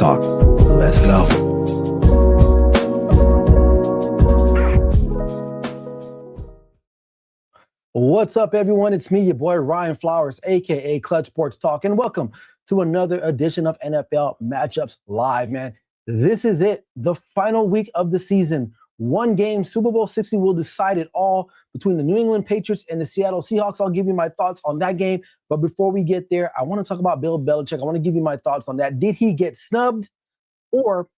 Talk. Let's go. What's up, everyone? It's me, your boy Ryan Flowers, aka Clutch Sports Talk, and welcome to another edition of NFL Matchups Live, man. This is it, the final week of the season. One game, Super Bowl 60 will decide it all between the New England Patriots and the Seattle Seahawks. I'll give you my thoughts on that game. But before we get there, I want to talk about Bill Belichick. I want to give you my thoughts on that. Did he get snubbed? Or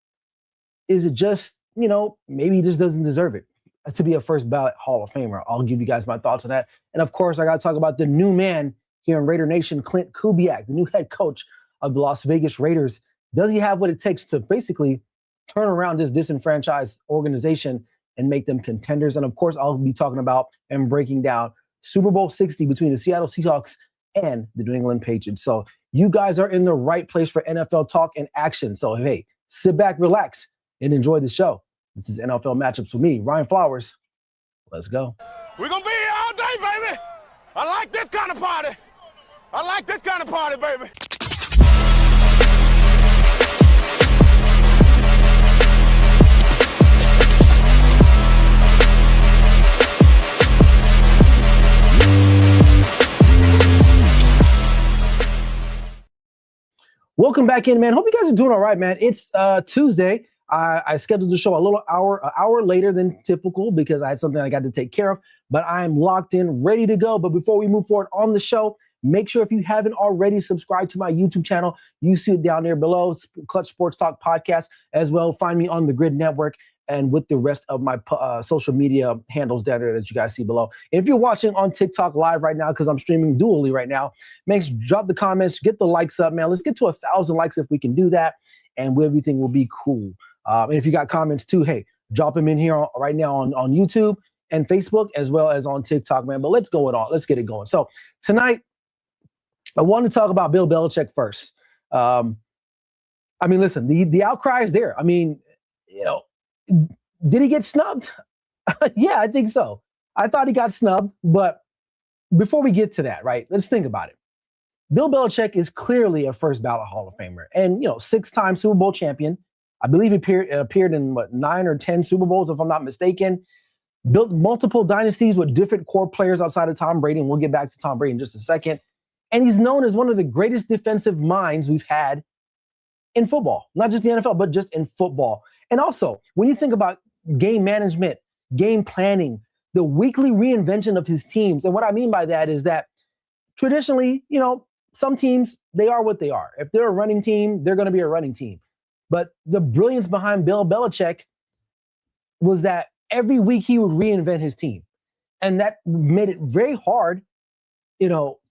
is it just, maybe he just doesn't deserve it to be a first ballot Hall of Famer? I'll give you guys my thoughts on that. And of course, I got to talk about the new man here in Raider Nation, Clint Kubiak, the new head coach of the Las Vegas Raiders. Does he have what it takes to basically turn around this disenfranchised organization and make them contenders? And of course, I'll be talking about and breaking down Super Bowl 60 between the Seattle Seahawks and the New England Patriots. So you guys are in the right place for NFL talk and action. So hey, sit back, relax, and enjoy the show. This is NFL Matchups with me, Ryan Flowers. Let's go. We're going to be here all day, baby. I like this kind of party. I like this kind of party, baby. Welcome back in, man. Hope you guys are doing all right, man. It's Tuesday. I scheduled the show an hour later than typical because I had something I got to take care of, but I'm locked in, ready to go. But before we move forward on the show, make sure if you haven't already subscribed to my YouTube channel, you see it down there below, Clutch Sports Talk Podcast as well. Find me on the Grid Network and with the rest of my social media handles down there that you guys see below. And if you're watching on TikTok live right now, because I'm streaming dually right now, make sure drop the comments, get the likes up, man. Let's get to 1,000 likes if we can do that, and everything will be cool. And if you got comments too, hey, drop them in here right now on YouTube and Facebook as well as on TikTok, man. But let's get it going. So tonight, I want to talk about Bill Belichick first. Listen, the outcry is there. Did he get snubbed? Yeah, I think so. I thought he got snubbed, but before we get to that, right, let's think about it. Bill Belichick is clearly a first ballot Hall of Famer and, 6-time Super Bowl champion. I believe he appeared in 9 or 10 Super Bowls, if I'm not mistaken. Built multiple dynasties with different core players outside of Tom Brady, and we'll get back to Tom Brady in just a second. And he's known as one of the greatest defensive minds we've had in football, not just the NFL, but just in football. And also, when you think about game management, game planning, the weekly reinvention of his teams, and what I mean by that is that traditionally, some teams, they are what they are. If they're a running team, they're going to be a running team. But the brilliance behind Bill Belichick was that every week he would reinvent his team. And that made it very hard,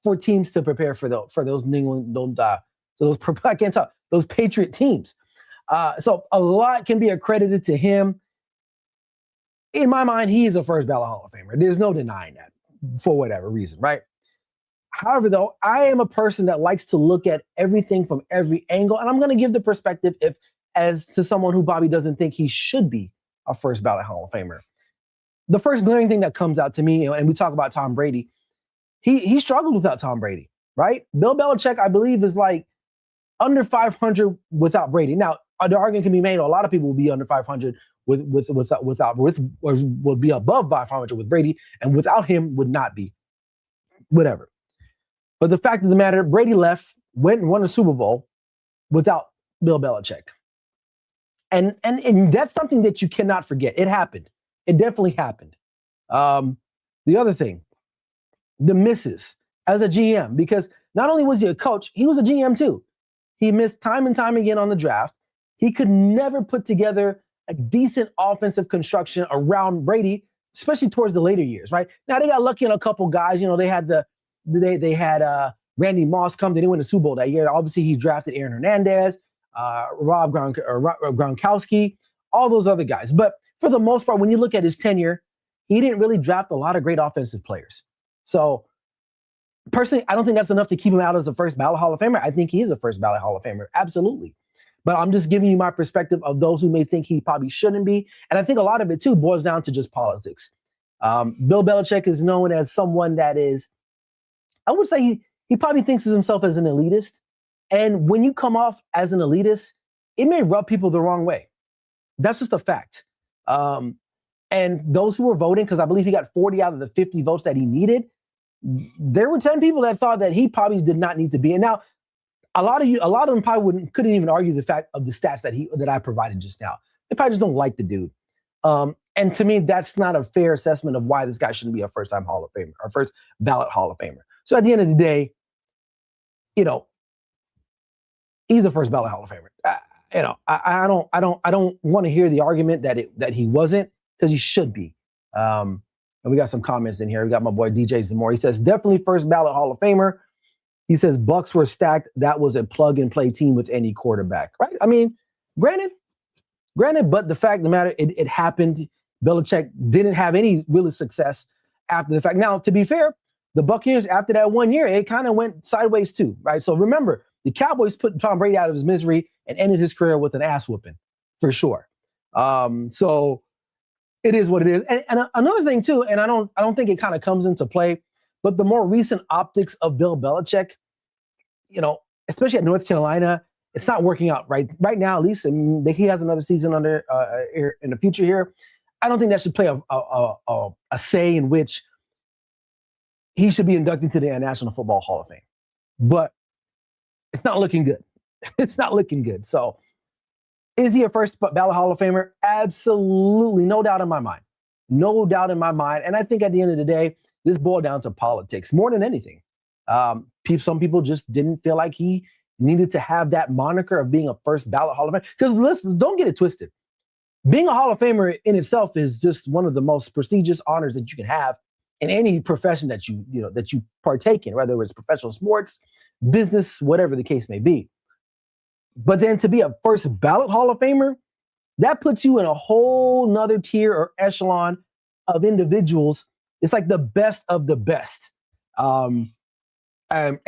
for teams to prepare for those New England, those Patriot teams. So a lot can be accredited to him. In my mind, he is a first ballot Hall of Famer. There's no denying that for whatever reason, right? However, though, I am a person that likes to look at everything from every angle, and I'm going to give the perspective as to someone who Bobby doesn't think he should be a first ballot Hall of Famer. The first glaring thing that comes out to me, and we talk about Tom Brady, he struggled without Tom Brady, right? Bill Belichick, I believe, is like under 500 without Brady. Now, the argument can be made, a lot of people will be under 500 or will be above 500 with Brady, and without him would not be. Whatever. But the fact of the matter, Brady left, went and won a Super Bowl without Bill Belichick. And that's something that you cannot forget. It happened. It definitely happened. The other thing, the misses as a GM, because not only was he a coach, he was a GM too. He missed time and time again on the draft. He could never put together a decent offensive construction around Brady, especially towards the later years, right? Now they got lucky on a couple guys. They had Randy Moss come. They didn't win the Super Bowl that year. Obviously, he drafted Aaron Hernandez, Rob Gronkowski, all those other guys. But for the most part, when you look at his tenure, he didn't really draft a lot of great offensive players. So personally, I don't think that's enough to keep him out as a first ballot Hall of Famer. I think he is a first ballot Hall of Famer. Absolutely. But I'm just giving you my perspective of those who may think he probably shouldn't be. And I think a lot of it, too, boils down to just politics. Bill Belichick is known as someone that is, I would say he probably thinks of himself as an elitist. And when you come off as an elitist, it may rub people the wrong way. That's just a fact. And those who were voting, because I believe he got 40 out of the 50 votes that he needed, there were 10 people that thought that he probably did not need to be. And now, a lot of them probably couldn't even argue the fact of the stats that I provided just now. They probably just don't like the dude. And to me, that's not a fair assessment of why this guy shouldn't be a first-time Hall of Famer or first ballot Hall of Famer. So at the end of the day, he's a first ballot Hall of Famer. I don't want to hear the argument that he wasn't, because he should be. And we got some comments in here. We got my boy DJ Zamore. He says definitely first ballot Hall of Famer. He says Bucks were stacked. That was a plug and play team with any quarterback, right? I mean, granted, but the fact of the matter, it happened. Belichick didn't have any really success after the fact. Now, to be fair, the Buccaneers, after that 1 year, it kind of went sideways too, right? So remember, the Cowboys put Tom Brady out of his misery and ended his career with an ass whooping, for sure. So it is what it is. And another thing too, and I don't think it kind of comes into play, but the more recent optics of Bill Belichick, especially at North Carolina, it's not working out right now, at least. I mean, he has another season under in the future here. I don't think that should play a say in which he should be inducted to the National Football Hall of Fame. But it's not looking good. It's not looking good. So is he a first ballot Hall of Famer? Absolutely. No doubt in my mind. No doubt in my mind. And I think at the end of the day, this boiled down to politics more than anything. Some people just didn't feel like he needed to have that moniker of being a first ballot Hall of Famer. Because listen, don't get it twisted. Being a Hall of Famer in itself is just one of the most prestigious honors that you can have in any profession that you partake in, whether it's professional sports, business, whatever the case may be. But then to be a first ballot Hall of Famer, that puts you in a whole nother tier or echelon of individuals. It's like the best of the best. And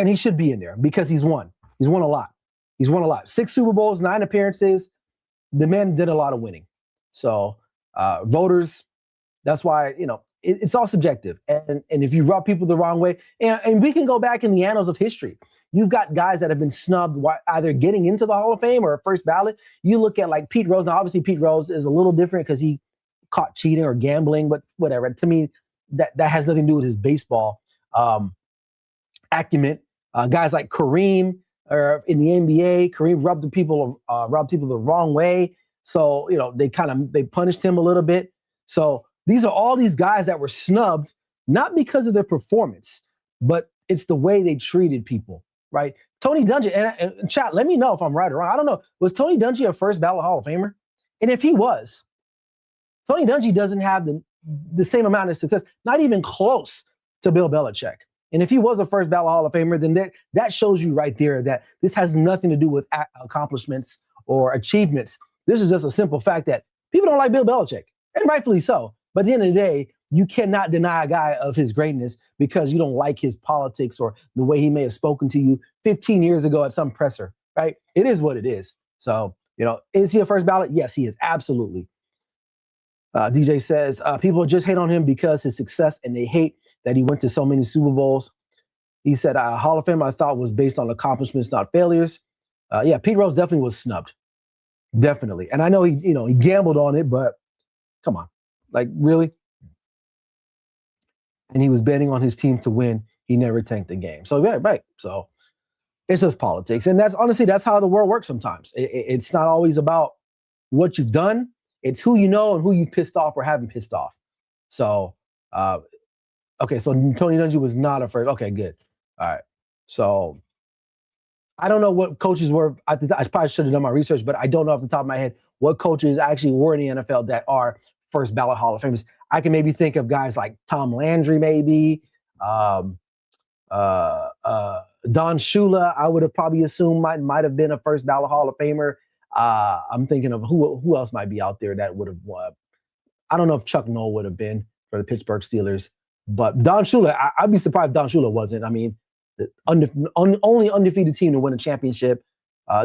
he should be in there because he's won. He's won a lot. 6 Super Bowls, 9 appearances. The man did a lot of winning. So voters, that's why, it's all subjective. And if you rub people the wrong way, and we can go back in the annals of history. You've got guys that have been snubbed either getting into the Hall of Fame or a first ballot. You look at like Pete Rose. Now, obviously, Pete Rose is a little different because he caught cheating or gambling, but whatever. To me, that has nothing to do with his baseball acumen. Guys like Kareem in the NBA, Kareem rubbed people the wrong way. So, they punished him a little bit. So these are all these guys that were snubbed, not because of their performance, but it's the way they treated people, right? Tony Dungy, and chat, let me know if I'm right or wrong. I don't know. Was Tony Dungy a first ballot Hall of Famer? And if he was, Tony Dungy doesn't have the same amount of success, not even close to Bill Belichick. And if he was a first ballot Hall of Famer, then that shows you right there that this has nothing to do with accomplishments or achievements. This is just a simple fact that people don't like Bill Belichick, and rightfully so. But at the end of the day, you cannot deny a guy of his greatness because you don't like his politics or the way he may have spoken to you 15 years ago at some presser, right? It is what it is. So, is he a first ballot? Yes, he is. Absolutely. DJ says, people just hate on him because his success, and they hate that he went to so many Super Bowls. He said, Hall of Fame, I thought, was based on accomplishments, not failures. Yeah, Pete Rose definitely was snubbed. Definitely. And I know he gambled on it, but come on. Like, really? And he was betting on his team to win. He never tanked the game. So, yeah, right. So it's just politics. And that's how the world works sometimes. It's not always about what you've done. It's who you know and who you pissed off or haven't pissed off. So, okay, so Tony Dungy was not a first. Okay, good. All right. So I don't know what coaches were. I probably should have done my research, but I don't know off the top of my head what coaches actually were in the NFL that are first ballot Hall of Famers. I can maybe think of guys like Tom Landry, maybe. Don Shula, I would have probably assumed might have been a first ballot Hall of Famer. I'm thinking of who else might be out there that would have won. I don't know if Chuck Noll would have been for the Pittsburgh Steelers, but Don Shula, I'd be surprised if Don Shula wasn't. I mean, the only undefeated team to win a championship.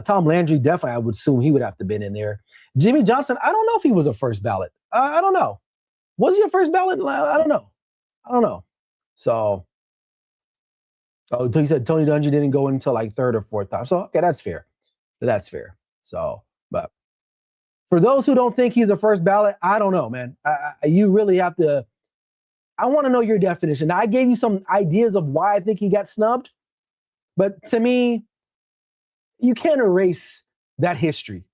Tom Landry, definitely, I would assume he would have to been in there. Jimmy Johnson, I don't know if he was a first ballot. I don't know. Was he a first ballot? I don't know. So he said Tony Dungy didn't go until like third or fourth time. So, okay, that's fair. So, For those who don't think he's the first ballot, I don't know, man. You really have to. I want to know your definition. Now, I gave you some ideas of why I think he got snubbed, but to me, you can't erase that history.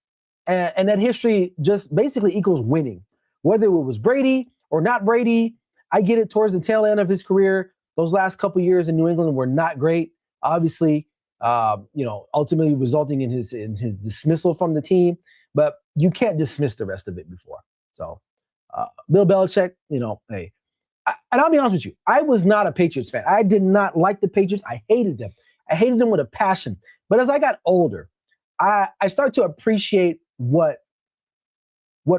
And that history just basically equals winning. Whether it was Brady or not Brady, I get it towards the tail end of his career. Those last couple years in New England were not great. Obviously, ultimately resulting in his dismissal from the team. But you can't dismiss the rest of it before. So, Bill Belichick, hey. And I'll be honest with you, I was not a Patriots fan. I did not like the Patriots. I hated them. I hated them with a passion. But as I got older, I started to appreciate what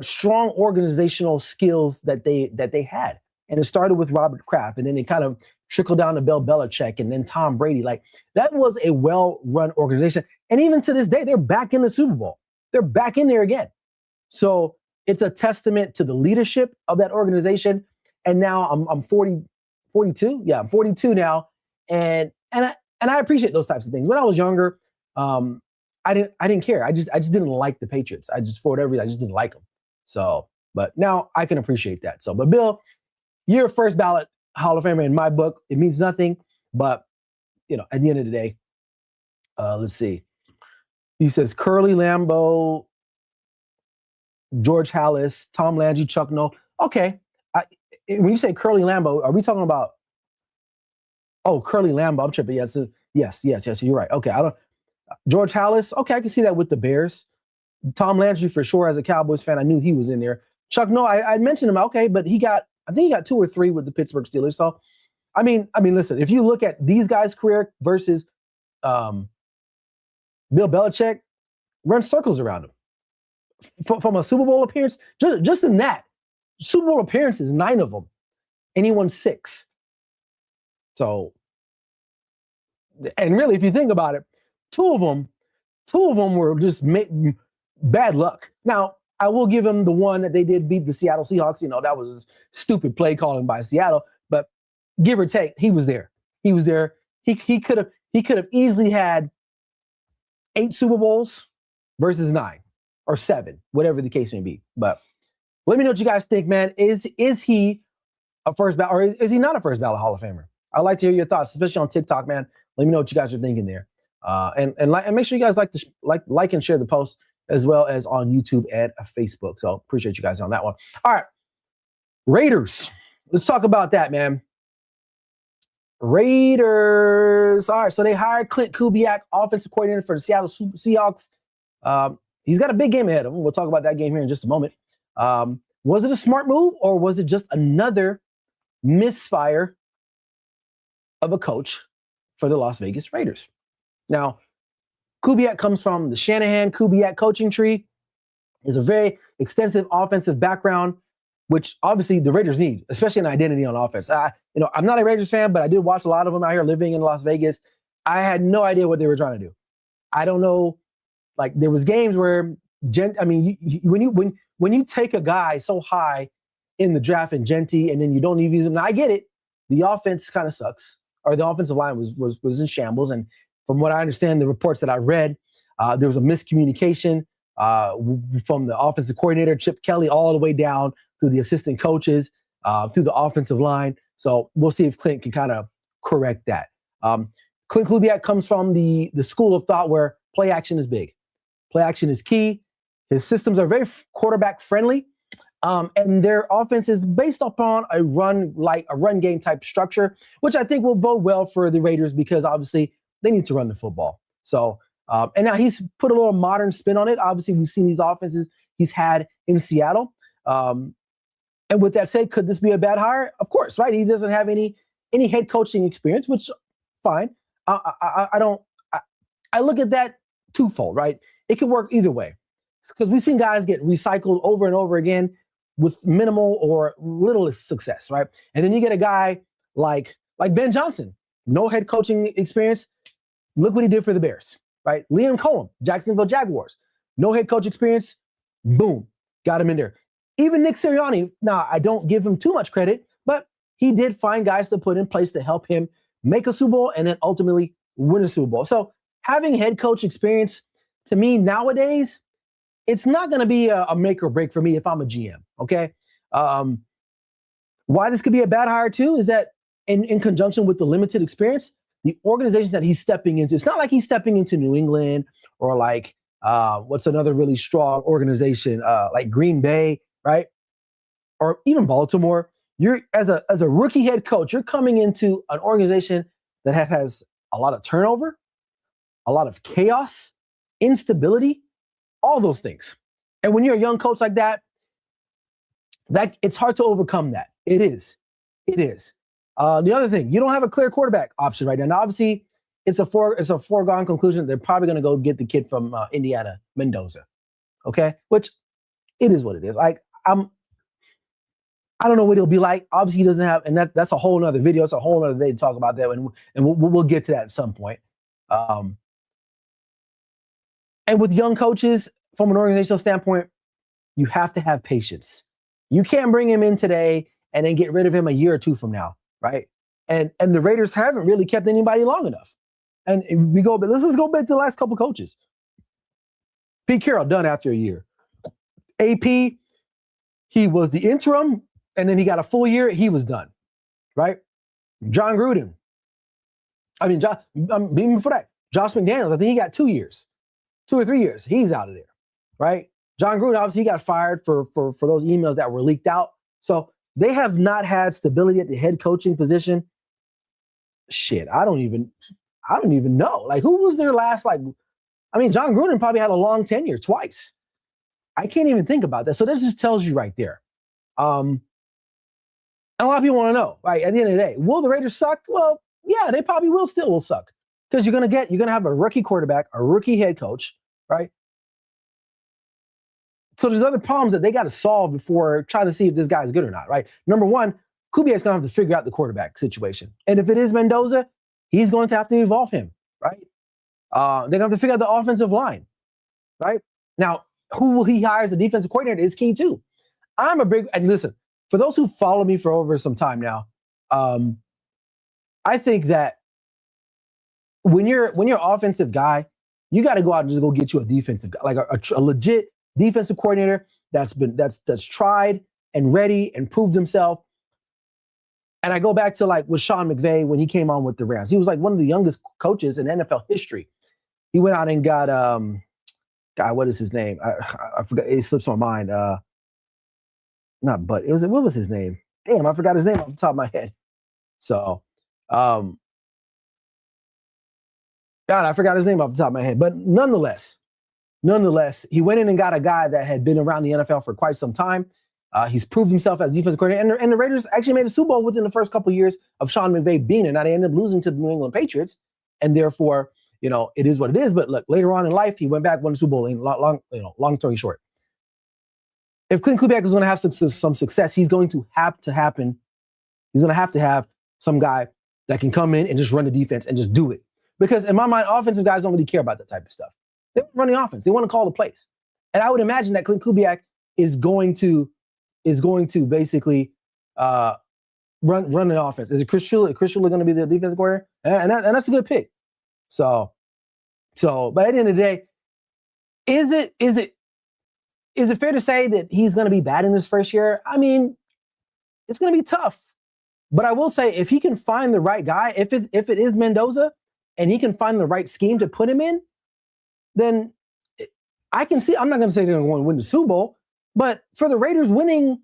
strong organizational skills that they had. And it started with Robert Kraft, and then it kind of trickled down to Bill Belichick and then Tom Brady. Like, that was a well-run organization. And even to this day, they're back in the Super Bowl. They're back in there again. So it's a testament to the leadership of that organization. And now I'm 42. Yeah, I'm 42 now. And I appreciate those types of things. When I was younger, I didn't care. I just didn't like the Patriots. For whatever reason, I just didn't like them. So, but now I can appreciate that. So, but Bill, you're a first ballot Hall of Famer in my book. It means nothing, but at the end of the day, let's see. He says Curly Lambeau, George Halas, Tom Landry, Chuck Noll. Okay. When you say Curly Lambeau, are we talking about? Oh, Curly Lambeau. I'm tripping. Yes. You're right. Okay. George Halas. Okay, I can see that with the Bears. Tom Landry for sure. As a Cowboys fan, I knew he was in there. Chuck Noll. I mentioned him. Okay, but I think he got 2 or 3 with the Pittsburgh Steelers. So, I mean, listen. If you look at these guys' career versus Bill Belichick, run circles around him. From a Super Bowl appearance, just in that. Super Bowl appearances, 9 of them, and he won 6. So, and really, if you think about it, two of them were just bad luck. Now, I will give him the one that they did beat the Seattle Seahawks. That was stupid play calling by Seattle, but give or take, he was there. He could have easily had 8 Super Bowls versus 9 or 7, whatever the case may be. But let me know what you guys think, man. Is he a first ballot, or is he not a first ballot Hall of Famer? I'd like to hear your thoughts, especially on TikTok, man. Let me know what you guys are thinking there. And make sure you guys like and share the post, as well as on YouTube and Facebook. So appreciate you guys on that one. All right, Raiders. Let's talk about that, man. Raiders. All right, so they hired Clint Kubiak, offensive coordinator for the Seattle Seahawks. He's got a big game ahead of him. We'll talk about that game here in just a moment. Was it a smart move, or was it just another misfire of a coach for the Las Vegas Raiders? Now, Kubiak comes from the Shanahan-Kubiak coaching tree. Is a very extensive offensive background, which obviously the Raiders need, especially an identity on offense. I'm not a Raiders fan, but I did watch a lot of them out here living in Las Vegas. I had no idea what they were trying to do. I don't know. Like, there was games where, when you take a guy so high in the draft and Genty, and then you don't even use him. Now, I get it. The offense kind of sucks, or the offensive line was in shambles. And from what I understand, the reports that I read, there was a miscommunication from the offensive coordinator, Chip Kelly, all the way down through the assistant coaches, through the offensive line. So we'll see if Clint can kind of correct that. Clint Kubiak comes from the school of thought where play action is big. Play action is key. His systems are very quarterback friendly. And their offense is based upon a run game type structure, which I think will bode well for the Raiders, because obviously they need to run the football. So, and now he's put a little modern spin on it. Obviously, we've seen these offenses he's had in Seattle. And with that said, could this be a bad hire? Of course, right? He doesn't have any head coaching experience, which fine. I look at that twofold, right? It could work either way, because we've seen guys get recycled over and over again with minimal or little success, right? And then you get a guy like Ben Johnson, no head coaching experience. Look what he did for the Bears, right? Liam Cohen, Jacksonville Jaguars, no head coach experience. Boom, got him in there. Even Nick Sirianni, now I don't give him too much credit, but he did find guys to put in place to help him make a Super Bowl and then ultimately win a Super Bowl. So having head coach experience, to me nowadays, it's not going to be a make or break for me if I'm a GM. Okay. Why this could be a bad hire too is that in conjunction with the limited experience, the organizations that he's stepping into, it's not like he's stepping into New England or like what's another really strong organization like Green Bay, right? Or even Baltimore. You're as a rookie head coach, you're coming into an organization that has a lot of turnover, a lot of chaos, instability, all those things. And when you're a young coach like that it's hard to overcome that. It is. The other thing, you don't have a clear quarterback option right now. Now, obviously, it's a foregone conclusion. They're probably going to go get the kid from Indiana, Mendoza. Okay, which it is what it is. Like I don't know what he'll be like. Obviously, he doesn't have, and that's a whole nother video. It's a whole other day to talk about that, and we'll get to that at some point. And with young coaches, from an organizational standpoint, you have to have patience. You can't bring him in today and then get rid of him a year or two from now, right? And the Raiders haven't really kept anybody long enough. And let's just go back to the last couple coaches. Pete Carroll done after a year. AP, he was the interim, and then he got a full year. He was done, right? John Gruden. I mean, even before that, Josh McDaniels. I think he got 2 years, 2 or 3 years. He's out of there, right? John Gruden, obviously, he got fired for those emails that were leaked out. So they have not had stability at the head coaching position. Shit, I don't even know. Like, who was their last, John Gruden probably had a long tenure twice. I can't even think about that. So that just tells you right there. And a lot of people want to know, right? At the end of the day, will the Raiders suck? Well, yeah, they probably will suck. Because you're gonna have a rookie quarterback, a rookie head coach, right? So there's other problems that they got to solve before trying to see if this guy is good or not, right? Number one, Kubiak's going to have to figure out the quarterback situation. And if it is Mendoza, he's going to have to evolve him, right? They're going to have to figure out the offensive line, right? Now, who will he hire as a defensive coordinator is key too. And listen, for those who follow me for over some time now, I think that when you're an offensive guy, you got to go out and just go get you a defensive guy, like a legit defensive coordinator that's tried and ready and proved himself. And I go back to like with Sean McVay when he came on with the Rams. He was like one of the youngest coaches in NFL history. He went out and got what is his name? I forgot. It slips my mind. What was his name? Damn, I forgot his name off the top of my head. So, God, I forgot his name off the top of my head. But nonetheless, he went in and got a guy that had been around the NFL for quite some time. He's proved himself as defensive coordinator, and the Raiders actually made a Super Bowl within the first couple of years of Sean McVay being there. Now they ended up losing to the New England Patriots, and therefore, it is what it is. But look, later on in life, he went back, won the Super Bowl. Long story short, if Clint Kubiak is going to have some success, he's going to have to happen. He's going to have some guy that can come in and just run the defense and just do it. Because in my mind, offensive guys don't really care about that type of stuff. They want to run the offense. They want to call the plays. And I would imagine that Clint Kubiak is going to basically run the offense. Is it Chris Shula? Is Chris Shula going to be the defensive coordinator? And that's a good pick. So, but at the end of the day, is it fair to say that he's going to be bad in his first year? I mean, it's going to be tough. But I will say, if he can find the right guy, if it is Mendoza, and he can find the right scheme to put him in, then I can see. I'm not going to say they're going to win the Super Bowl, but for the Raiders, winning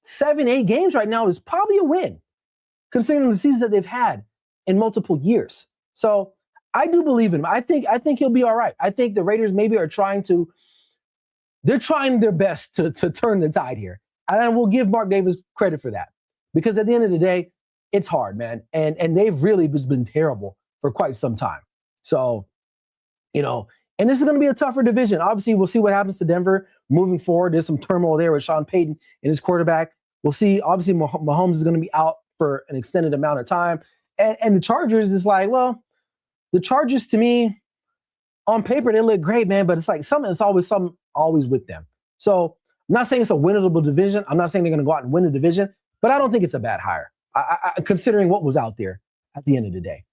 7-8 games right now is probably a win, considering the seasons that they've had in multiple years. So I do believe in him. I think he'll be all right. I think the Raiders maybe are trying their best to turn the tide here, and I will give Mark Davis credit for that, because at the end of the day, it's hard, man, and they've really just been terrible for quite some time. So, and this is going to be a tougher division. Obviously, we'll see what happens to Denver moving forward. There's some turmoil there with Sean Payton and his quarterback. We'll see. Obviously, Mahomes is going to be out for an extended amount of time. And the Chargers is like, well, the Chargers to me, on paper, they look great, man, but it's like something always with them. So I'm not saying it's a winnable division. I'm not saying they're going to go out and win the division, but I don't think it's a bad hire, considering what was out there at the end of the day.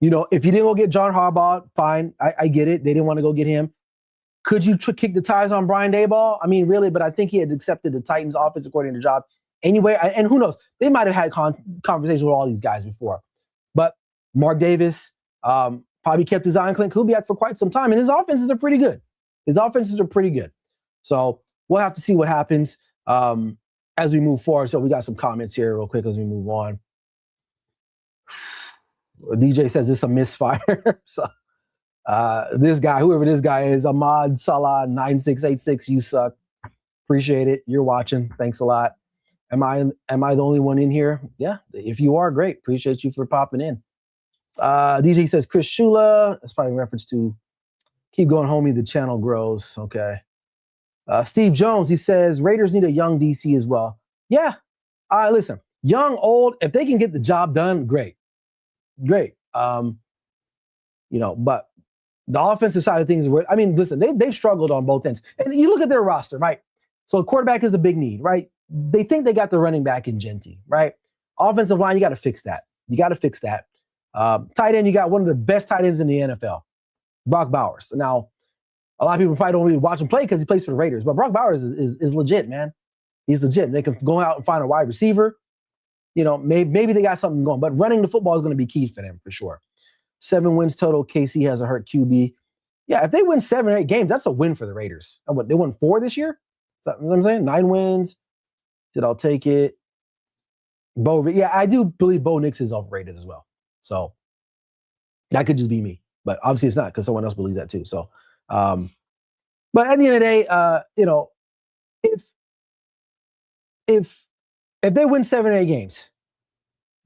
If you didn't go get John Harbaugh, fine. I get it. They didn't want to go get him. Could you kick the tires on Brian Daboll? I mean, really, but I think he had accepted the Titans offense according to job anyway. And who knows? They might have had conversations with all these guys before. But Mark Davis probably kept his eye on Clint Kubiak for quite some time, and his offenses are pretty good. So we'll have to see what happens as we move forward. So we got some comments here real quick as we move on. DJ says it's a misfire. So this guy, whoever this guy is, Ahmad Salah 9686, you suck. Appreciate it. You're watching. Thanks a lot. Am I the only one in here? Yeah. If you are, great. Appreciate you for popping in. DJ says Chris Shula. That's probably a reference to keep going, homie. The channel grows. Okay. Steve Jones, he says Raiders need a young DC as well. Yeah. Listen, young, old, if they can get the job done, great. But the offensive side of things, I mean, listen, they've struggled on both ends. And you look at their roster, right? So quarterback is a big need, right? They think they got the running back in Genty, right? Offensive line, you got to fix that. Tight end, you got one of the best tight ends in the NFL, Brock Bowers. Now, a lot of people probably don't really watch him play because he plays for the Raiders, but Brock Bowers is legit, man. He's legit. They can go out and find a wide receiver. Maybe they got something going, but running the football is going to be key for them for sure. 7 wins total. KC has a hurt QB. Yeah, if they win 7 or 8 games, that's a win for the Raiders. And what, they won 4 this year? Is that what I'm saying? 9 wins. I'll take it. I do believe Bo Nix is overrated as well. So that could just be me, but obviously it's not because someone else believes that too. So, but at the end of the day, if they win 7 or 8 games,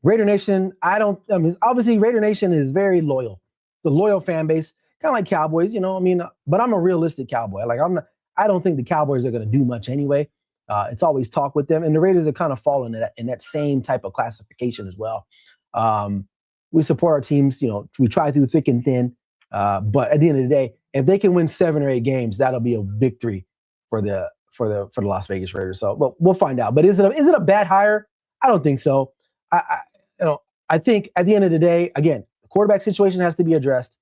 Raider Nation, obviously Raider Nation is very loyal. The loyal fan base, kind of like Cowboys, but I'm a realistic Cowboy. I don't think the Cowboys are going to do much anyway. It's always talk with them, and the Raiders are kind of falling in that same type of classification as well. We support our teams, we try through thick and thin, but at the end of the day, if they can win 7 or 8 games, that'll be a victory for the Las Vegas Raiders. So, but we'll find out. But is it a bad hire? I don't think so. I think at the end of the day, again, the quarterback situation has to be addressed.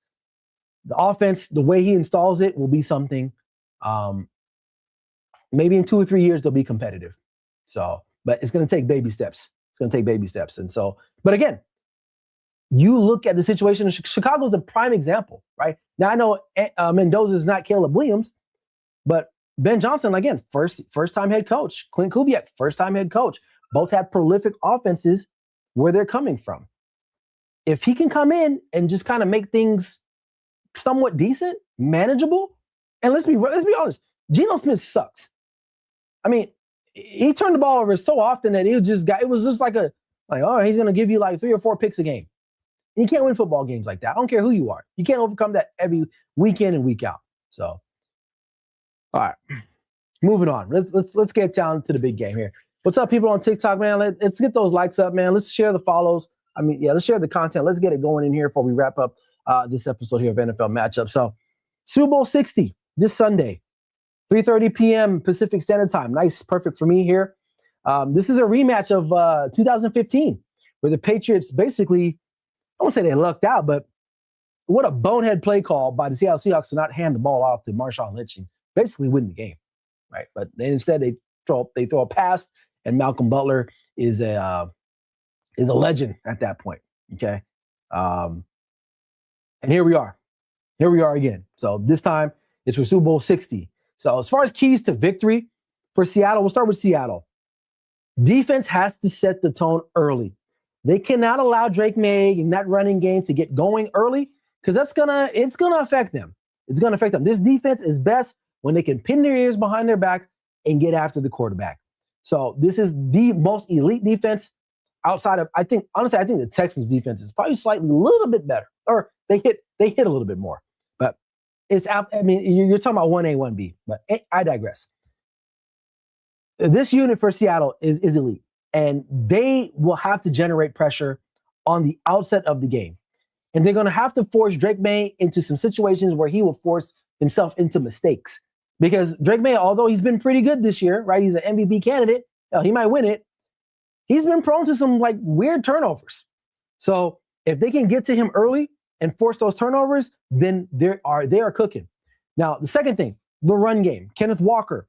The offense, the way he installs it, will be something. Maybe in 2 or 3 years they'll be competitive. So, but it's going to take baby steps. And so, but again, you look at the situation. Chicago's the prime example, right? Now I know Mendoza is not Caleb Williams, but Ben Johnson, again, first-time head coach. Clint Kubiak, first-time head coach. Both have prolific offenses where they're coming from. If he can come in and just kind of make things somewhat decent, manageable, and let's be honest, Geno Smith sucks. I mean, he turned the ball over so often that it was just he's going to give you like 3 or 4 picks a game. And you can't win football games like that. I don't care who you are. You can't overcome that every week in and week out. So, all right, moving on. Let's get down to the big game here. What's up, people on TikTok, man? Let's get those likes up, man. Let's share the follows. Let's share the content. Let's get it going in here before we wrap up this episode here of NFL Matchup. So, Super Bowl 60 this Sunday, 3:30 p.m. Pacific Standard Time. Nice, perfect for me here. This is a rematch of 2015, where the Patriots basically, I won't say they lucked out, but what a bonehead play call by the Seattle Seahawks to not hand the ball off to Marshawn Lynch and basically win the game, right? But instead they throw a pass, and Malcolm Butler is a legend at that point. Okay, and here we are again. So this time it's for Super Bowl 60. So as far as keys to victory for Seattle, we'll start with Seattle. Defense has to set the tone early. They cannot allow Drake May in that running game to get going early because it's gonna affect them. It's gonna affect them. This defense is best when they can pin their ears behind their back and get after the quarterback. So this is the most elite defense outside of, I think the Texans defense is probably slightly a little bit better, or they hit a little bit more. But it's out. I mean, you're talking about 1A, 1B, but I digress. This unit for Seattle is elite, and they will have to generate pressure on the outset of the game. And they're going to have to force Drake May into some situations where he will force himself into mistakes. Because Drake May, although he's been pretty good this year, right? He's an MVP candidate. He might win it. He's been prone to some like weird turnovers. So if they can get to him early and force those turnovers, then they are cooking. Now, the second thing, the run game. Kenneth Walker.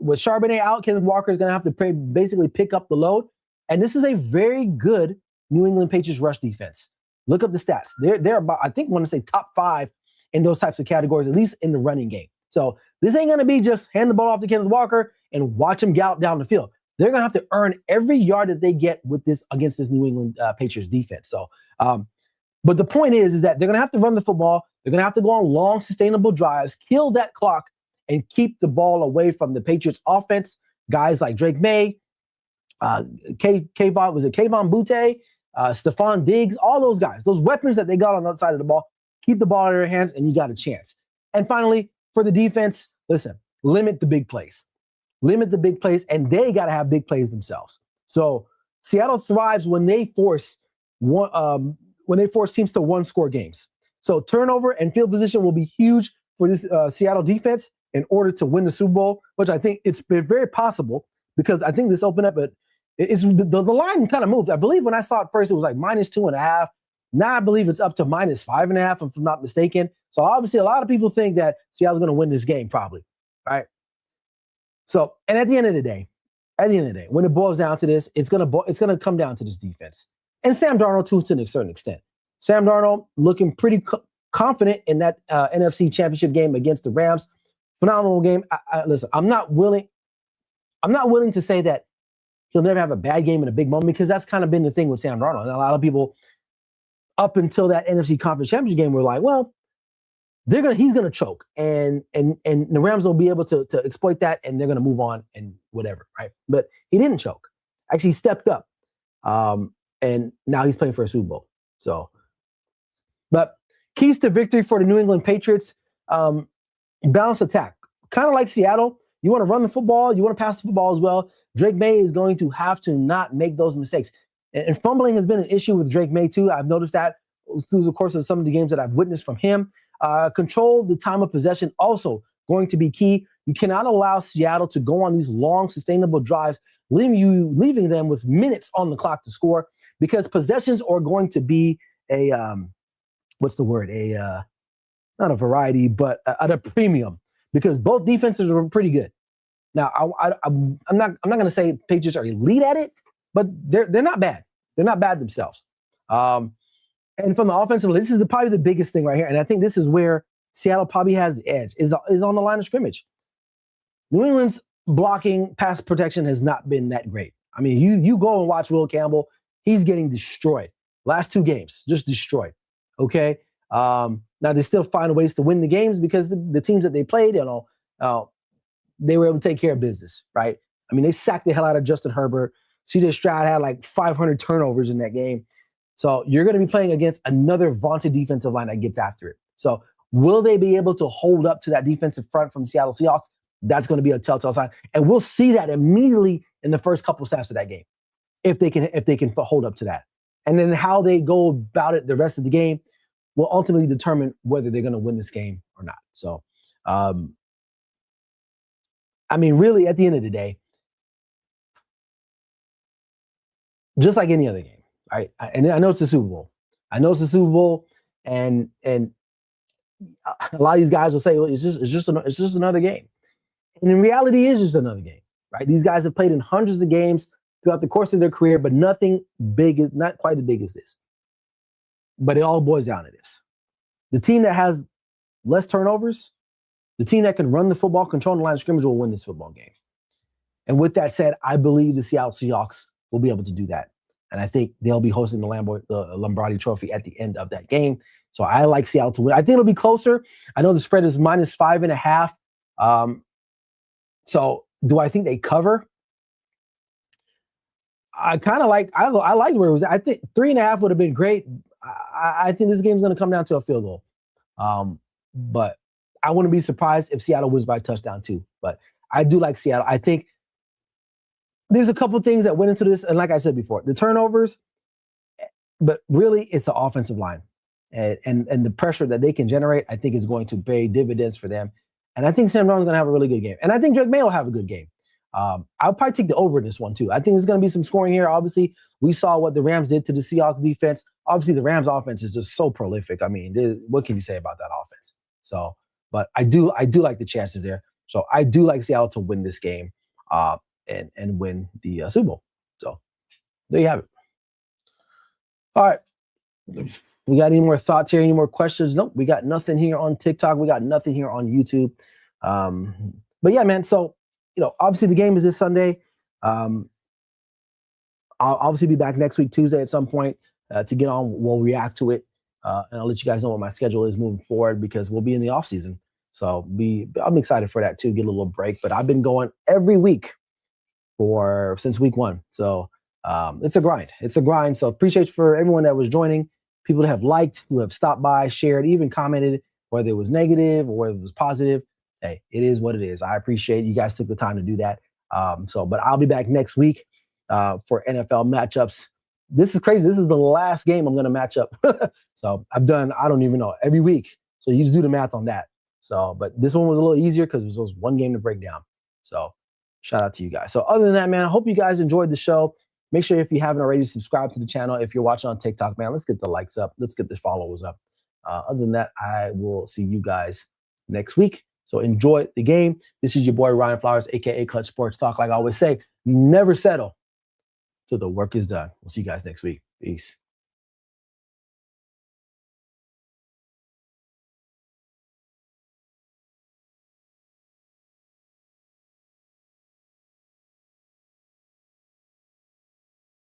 With Charbonnet out, Kenneth Walker is going to have to basically pick up the load. And this is a very good New England Patriots rush defense. Look up the stats. They're about, I think, want to say top 5 in those types of categories, at least in the running game. So this ain't going to be just hand the ball off to Kenneth Walker and watch him gallop down the field. They're going to have to earn every yard that they get with this against this New England Patriots defense. So, but the point is that they're going to have to run the football. They're going to have to go on long, sustainable drives, kill that clock, and keep the ball away from the Patriots offense. Guys like Drake May, Kayvon Butte, Stephon Diggs, all those guys, those weapons that they got on the outside of the ball, keep the ball in their hands and you got a chance. And finally, for the defense, listen, limit the big plays. Limit the big plays, and they got to have big plays themselves. So Seattle thrives when they force teams to one-score games. So turnover and field position will be huge for this Seattle defense in order to win the Super Bowl, which I think it's very possible because I think this opened up, but the line kind of moved. I believe when I saw it first, it was like -2.5. Now I believe it's up to -5.5, if I'm not mistaken. So obviously a lot of people think that Seattle's going to win this game probably, right? So, and at the end of the day, when it boils down to this, it's gonna come down to this defense and Sam Darnold too, to a certain extent. Sam Darnold looking pretty confident in that NFC Championship game against the Rams. Phenomenal game. Listen, I'm not willing to say that he'll never have a bad game in a big moment because that's kind of been the thing with Sam Darnold. And a lot of people up until that NFC Conference Championship game were like, well, he's gonna choke, and the Rams will be able to exploit that, and they're gonna move on and whatever, right? But he didn't choke. Actually, he stepped up, and now he's playing for a Super Bowl. So, but keys to victory for the New England Patriots: balanced attack, kind of like Seattle. You want to run the football, you want to pass the football as well. Drake May is going to have to not make those mistakes, and fumbling has been an issue with Drake May too. I've noticed that through the course of some of the games that I've witnessed from him. Control the time of possession, also going to be key. You cannot allow Seattle to go on these long, sustainable drives, leaving them with minutes on the clock to score, because possessions are going to be not a variety, but at a premium, because both defenses are pretty good. Now, I'm not going to say Patriots are elite at it, but they're not bad. They're not bad themselves. And from the offensive, this is probably the biggest thing right here. And I think this is where Seattle probably has the edge, is on the line of scrimmage. New England's blocking, pass protection has not been that great. I mean, you go and watch Will Campbell. He's getting destroyed. Last 2 games, just destroyed. Okay? Now, they still find ways to win the games because the teams that they played, they were able to take care of business, right? I mean, they sacked the hell out of Justin Herbert. C.J. Stroud had like 500 turnovers in that game. So you're going to be playing against another vaunted defensive line that gets after it. So will they be able to hold up to that defensive front from Seattle Seahawks? That's going to be a telltale sign. And we'll see that immediately in the first couple snaps of that game, if they can hold up to that. And then how they go about it the rest of the game will ultimately determine whether they're going to win this game or not. So, I mean, really, at the end of the day, just like any other game. Right? And I know it's the Super Bowl. And a lot of these guys will say, well, it's just another game. And in reality, it's just another game, right? These guys have played in hundreds of games throughout the course of their career, but nothing big, is not quite as big as this. But it all boils down to this: the team that has less turnovers, the team that can run the football, control the line of scrimmage, will win this football game. And with that said, I believe the Seattle Seahawks will be able to do that. And I think they'll be hosting the Lombardi Trophy at the end of that game. So I like Seattle to win. I think it'll be closer. I know the spread is -5.5. So do I think they cover? I kind of like, I like where it was. I think 3.5 would have been great. I think this game's going to come down to a field goal. But I wouldn't be surprised if Seattle wins by a touchdown too. But I do like Seattle. I think there's a couple things that went into this, and like I said before, the turnovers, but really it's the offensive line and the pressure that they can generate. I think is going to pay dividends for them, and I think Sam Darnold's going to have a really good game, and I think Drake May will have a good game. I'll probably take the over in this one too. I think there's going to be some scoring here. Obviously, we saw what the Rams did to the Seahawks defense. Obviously, the Rams offense is just so prolific. I mean, what can you say about that offense? So, but I do like the chances there. So I do like Seattle to win this game and win the Super Bowl. So there you have it. All right. We got any more thoughts here? Any more questions? Nope. We got nothing here on TikTok. We got nothing here on YouTube. But yeah, man. So, obviously the game is this Sunday. I'll obviously be back next week, Tuesday at some point to get on. We'll react to it. And I'll let you guys know what my schedule is moving forward because we'll be in the off season. So I'm excited for that too, get a little break. But I've been going every week since week 1. So it's a grind. It's a grind. So appreciate for everyone that was joining, people that have liked, who have stopped by, shared, even commented, whether it was negative or whether it was positive. Hey, it is what it is. I appreciate you guys took the time to do that. But I'll be back next week for NFL matchups. This is crazy. This is the last game I'm going to match up. So I've done, I don't even know, every week. So you just do the math on that. So, but this one was a little easier because it was just one game to break down. So shout out to you guys. So other than that, man, I hope you guys enjoyed the show. Make sure if you haven't already, subscribe to the channel. If you're watching on TikTok, man, let's get the likes up. Let's get the followers up. Other than that, I will see you guys next week. So enjoy the game. This is your boy, Ryan Flowers, a.k.a. Clutch Sports Talk. Like I always say, never settle till the work is done. We'll see you guys next week. Peace.